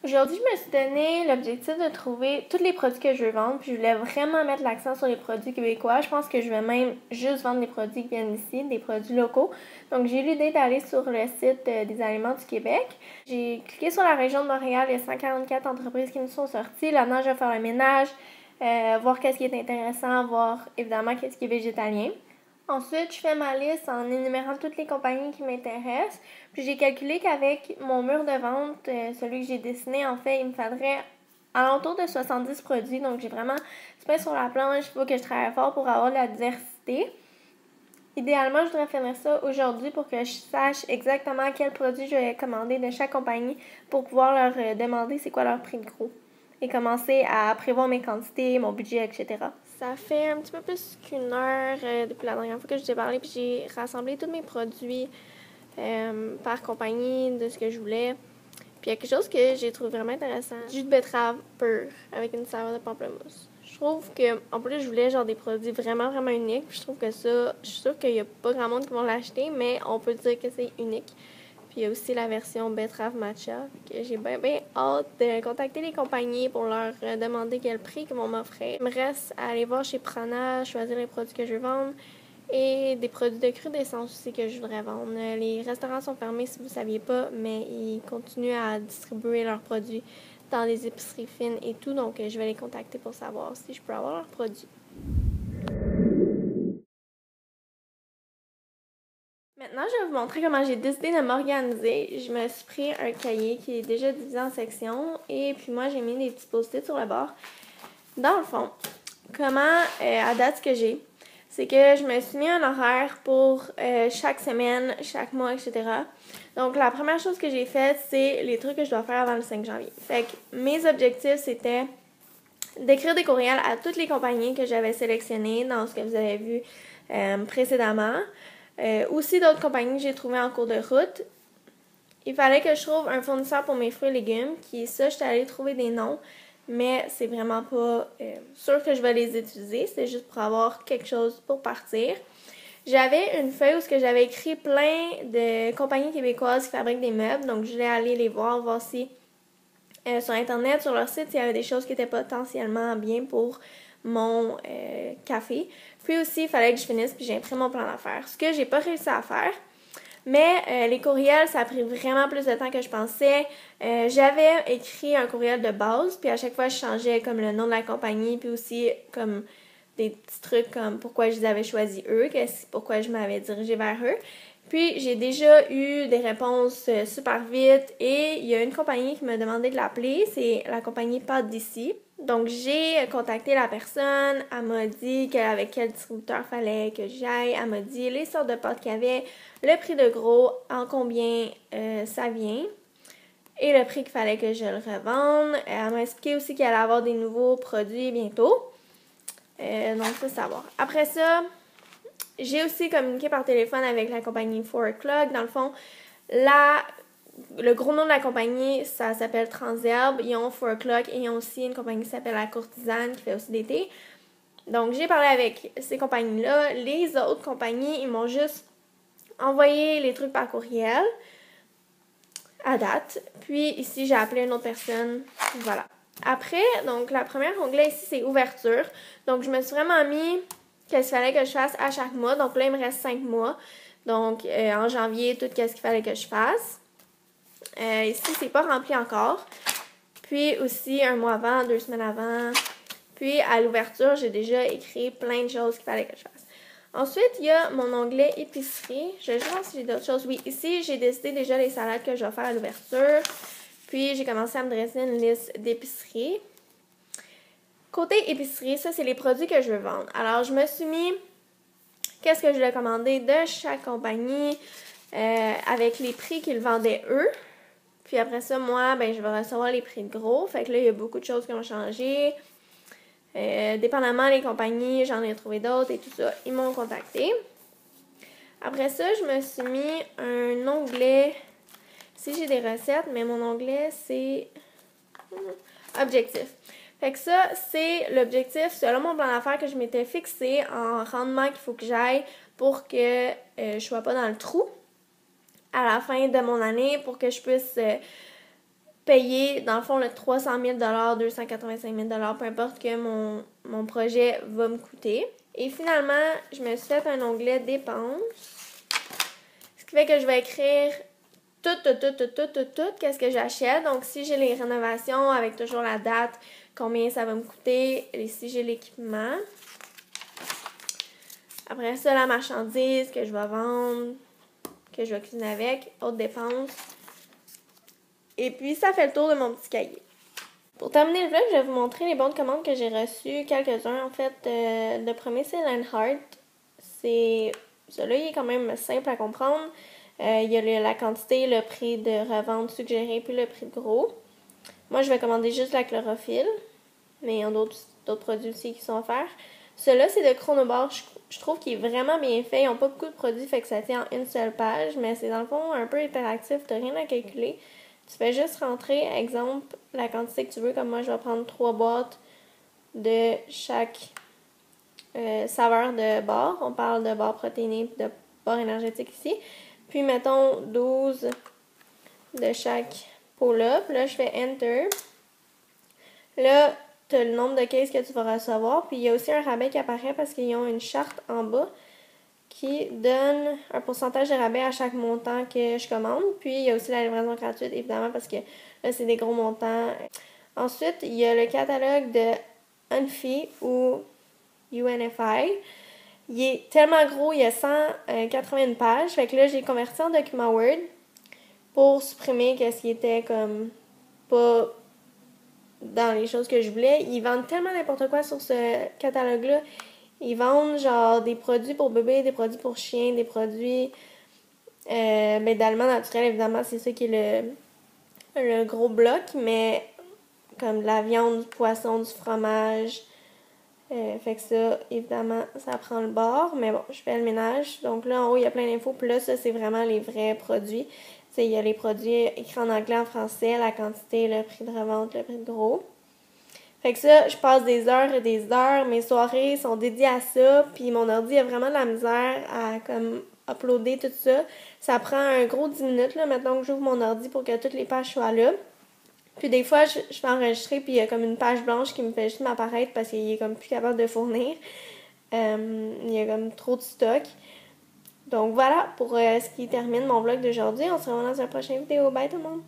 Aujourd'hui, je me suis donné l'objectif de trouver tous les produits que je veux vendre, puis je voulais vraiment mettre l'accent sur les produits québécois. Je pense que je vais même juste vendre des produits qui viennent d'ici, des produits locaux. Donc, j'ai eu l'idée d'aller sur le site des aliments du Québec. J'ai cliqué sur la région de Montréal, il y a 144 entreprises qui nous sont sorties. Là-dedans, je vais faire le ménage, voir qu'est-ce qui est intéressant, voir évidemment qu'est-ce qui est végétalien. Ensuite, je fais ma liste en énumérant toutes les compagnies qui m'intéressent. Puis j'ai calculé qu'avec mon mur de vente, celui que j'ai dessiné, en fait, il me faudrait alentour de 70 produits. Donc j'ai vraiment tout sur la planche. Il faut que je travaille fort pour avoir de la diversité. Idéalement, je voudrais finir ça aujourd'hui pour que je sache exactement quel produit je vais commander de chaque compagnie pour pouvoir leur demander c'est quoi leur prix de gros et commencer à prévoir mes quantités, mon budget, etc. Ça fait un petit peu plus qu'une heure depuis la dernière fois que je t'ai parlé, puis j'ai rassemblé tous mes produits par compagnie de ce que je voulais. Puis il y a quelque chose que j'ai trouvé vraiment intéressant. Du jus de betterave pur avec une saveur de pamplemousse. Je trouve que, en plus, je voulais genre des produits vraiment, vraiment uniques. Puis je trouve que ça, je suis sûre qu'il n'y a pas grand monde qui vont l'acheter, mais on peut dire que c'est unique. Puis il y a aussi la version betterave matcha. Que j'ai bien, bien hâte de contacter les compagnies pour leur demander quel prix qu'ils vont m'offrir. Il me reste à aller voir chez Prana, choisir les produits que je veux vendre. Et des produits de crudescence aussi que je voudrais vendre. Les restaurants sont fermés si vous ne saviez pas, mais ils continuent à distribuer leurs produits dans les épiceries fines et tout. Donc, je vais les contacter pour savoir si je peux avoir leurs produits. Maintenant, je vais vous montrer comment j'ai décidé de m'organiser. Je me suis pris un cahier qui est déjà divisé en sections et puis moi, j'ai mis des petits post-it sur le bord. Dans le fond, comment, à date, ce que j'ai, c'est que je me suis mis un horaire pour chaque semaine, chaque mois, etc. Donc, la première chose que j'ai faite, c'est les trucs que je dois faire avant le 5 janvier. Fait que mes objectifs, c'était d'écrire des courriels à toutes les compagnies que j'avais sélectionnées dans ce que vous avez vu précédemment. Aussi d'autres compagnies que j'ai trouvées en cours de route. Il fallait que je trouve un fournisseur pour mes fruits et légumes, qui ça, j'étais allée trouver des noms, mais c'est vraiment pas sûr que je vais les utiliser, c'est juste pour avoir quelque chose pour partir. J'avais une feuille où j'avais écrit plein de compagnies québécoises qui fabriquent des meubles, donc je voulais aller les voir si sur Internet, sur leur site, il y avait des choses qui étaient potentiellement bien pour mon café. Puis aussi, il fallait que je finisse, puis j'ai imprimé mon plan d'affaires. Ce que j'ai pas réussi à faire, mais les courriels, ça a pris vraiment plus de temps que je pensais. J'avais écrit un courriel de base, puis à chaque fois, je changeais comme le nom de la compagnie, puis aussi comme des petits trucs comme pourquoi je les avais choisis eux, pourquoi je m'avais dirigée vers eux. Puis, j'ai déjà eu des réponses super vite et il y a une compagnie qui m'a demandé de l'appeler, c'est la compagnie Pâtes d'ici. Donc, j'ai contacté la personne, elle m'a dit avec quel distributeur fallait que j'aille, elle m'a dit les sortes de pâtes qu'il y avait, le prix de gros, en combien ça vient et le prix qu'il fallait que je le revende. Elle m'a expliqué aussi qu'il allait avoir des nouveaux produits bientôt. Donc, ça, c'est à voir. Après ça, j'ai aussi communiqué par téléphone avec la compagnie 4 O'Clock. Dans le fond, le gros nom de la compagnie, ça s'appelle Transherbe. Ils ont 4 O'Clock et ils ont aussi une compagnie qui s'appelle La Courtisane qui fait aussi des thés. Donc, j'ai parlé avec ces compagnies-là. Les autres compagnies, ils m'ont juste envoyé les trucs par courriel à date. Puis ici, j'ai appelé une autre personne. Voilà. Après, donc, la première onglet ici, c'est ouverture. Donc, je me suis vraiment mis qu'est-ce qu'il fallait que je fasse à chaque mois. Donc là, il me reste 5 mois. Donc, en janvier, tout qu'est-ce qu'il fallait que je fasse. Ici, c'est pas rempli encore. Puis aussi, un mois avant, 2 semaines avant. Puis, à l'ouverture, j'ai déjà écrit plein de choses qu'il fallait que je fasse. Ensuite, il y a mon onglet épicerie. Je vais juste voir si j'ai d'autres choses. Oui, ici, j'ai décidé déjà les salades que je vais faire à l'ouverture. Puis, j'ai commencé à me dresser une liste d'épicerie. Côté épicerie, ça, c'est les produits que je veux vendre. Alors, je me suis mis qu'est-ce que je voulais commander de chaque compagnie avec les prix qu'ils vendaient eux. Puis après ça, moi, je vais recevoir les prix de gros. Fait que là, il y a beaucoup de choses qui ont changé. Dépendamment des compagnies, j'en ai trouvé d'autres et tout ça. Ils m'ont contacté. Après ça, je me suis mis un onglet. Si j'ai des recettes, mais mon onglet, c'est objectif. Fait que ça, c'est l'objectif selon mon plan d'affaires que je m'étais fixé en rendement qu'il faut que j'aille pour que je sois pas dans le trou à la fin de mon année, pour que je puisse payer, dans le fond, le 300 000 285 000 peu importe que mon projet va me coûter. Et finalement, je me suis fait un onglet dépenses. Ce qui fait que je vais écrire tout, qu'est-ce que j'achète. Donc, si j'ai les rénovations avec toujours la date, combien ça va me coûter, et si j'ai l'équipement. Après ça, la marchandise que je vais vendre, que je vais cuisiner avec, autres dépenses. Et puis, ça fait le tour de mon petit cahier. Pour terminer le vlog, je vais vous montrer les bons de commande que j'ai reçus. Quelques-uns, en fait. Le premier, c'est Lionheart. Celui-là, il est quand même simple à comprendre. Il y a la quantité, le prix de revente suggéré, puis le prix de gros. Moi, je vais commander juste la chlorophylle. Mais il y a d'autres produits aussi qui sont offerts. Celui-là, c'est de Chronobar. Je trouve qu'il est vraiment bien fait. Ils n'ont pas beaucoup de produits, fait que ça tient en une seule page. Mais c'est dans le fond un peu interactif. Tu n'as rien à calculer. Tu fais juste rentrer, exemple, la quantité que tu veux. Comme moi, je vais prendre 3 boîtes de chaque saveur de bar. On parle de bar protéiné et de bar énergétique ici. Puis, mettons 12 de chaque pot-là. Puis là, je fais Enter. Là, tu as le nombre de cases que tu vas recevoir. Puis, il y a aussi un rabais qui apparaît parce qu'ils ont une charte en bas qui donne un pourcentage de rabais à chaque montant que je commande. Puis, il y a aussi la livraison gratuite, évidemment, parce que là, c'est des gros montants. Ensuite, il y a le catalogue de Unfi ou UNFI. Il est tellement gros, il y a 181 pages. Fait que là, j'ai converti en document Word pour supprimer ce qui était comme pas dans les choses que je voulais. Ils vendent tellement n'importe quoi sur ce catalogue-là. Ils vendent genre des produits pour bébés, des produits pour chiens, des produits d'aliments naturels, évidemment, c'est ça qui est le gros bloc, mais comme de la viande, du poisson, du fromage. Fait que ça, évidemment, ça prend le bord, mais bon, je fais le ménage. Donc là, en haut, il y a plein d'infos. Puis là, ça, c'est vraiment les vrais produits. Tu sais, il y a les produits écrits en anglais, en français, la quantité, le prix de revente, le prix de gros. Fait que ça, je passe des heures et des heures. Mes soirées sont dédiées à ça. Puis mon ordi a vraiment de la misère à comme uploader tout ça. Ça prend un gros 10 minutes là, maintenant que j'ouvre mon ordi pour que toutes les pages soient là. Puis des fois, je fais enregistrer puis il y a comme une page blanche qui me fait juste m'apparaître parce qu'il est comme plus capable de fournir. Il y a comme trop de stock. Donc voilà pour ce qui termine mon vlog d'aujourd'hui. On se revoit dans une prochaine vidéo. Bye tout le monde!